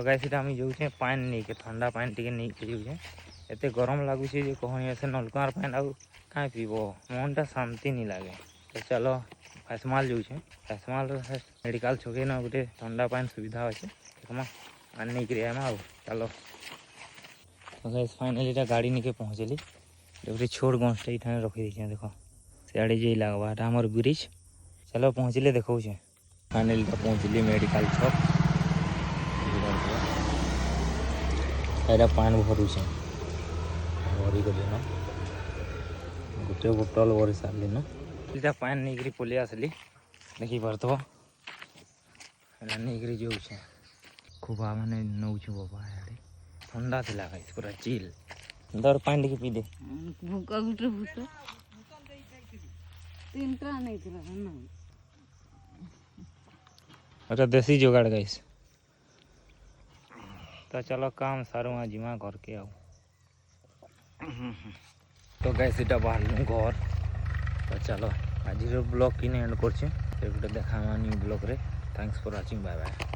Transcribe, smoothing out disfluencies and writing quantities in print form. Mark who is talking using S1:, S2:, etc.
S1: तो गाइस इटा हम जाऊँ पानी नहीं के ठंडा पानी टी नहीं के जाऊँ एत गरम लगुच कहनी ऐसे नलकुआर पानी आउ कहीं पीब मनटा शांति नहीं लगे। तो चलो फैसमाल जाऊे फैसमाल मेडिकल छके न गोटे ठंडा पानी सुविधा अच्छे देखमा पानी नहीं कर आमा चलो। तो गाइस फाइनली गाड़ी नहीं के पहुँचली गोटे छोट गंजटा ये रखी देखे देख सियाड़े जे लगवा आमर ब्रिज। चलो पहुँचले देखा फाइनली पहुँचली मेडिकल छक एटा पानी भरुचे भरी गली न गोटे बोतल भरी सारे न इटा पानी नहीं करी पलि आसली देखी पार्थ नहीं जाऊे खूब मैंने नौ बाबा यार ठंडा थी गाइस पूरा चिल दर पानी टी पी दे अच्छा देसी जुगाड़ गाइस। तो चलो काम सारू जिमा घर के आउ तो गैस इटा बाहर घर। तो चलो आज ब्लॉग कि एंड कर गोटे देखा न्यू ब्लॉग रे। Thanks for watching bye bye.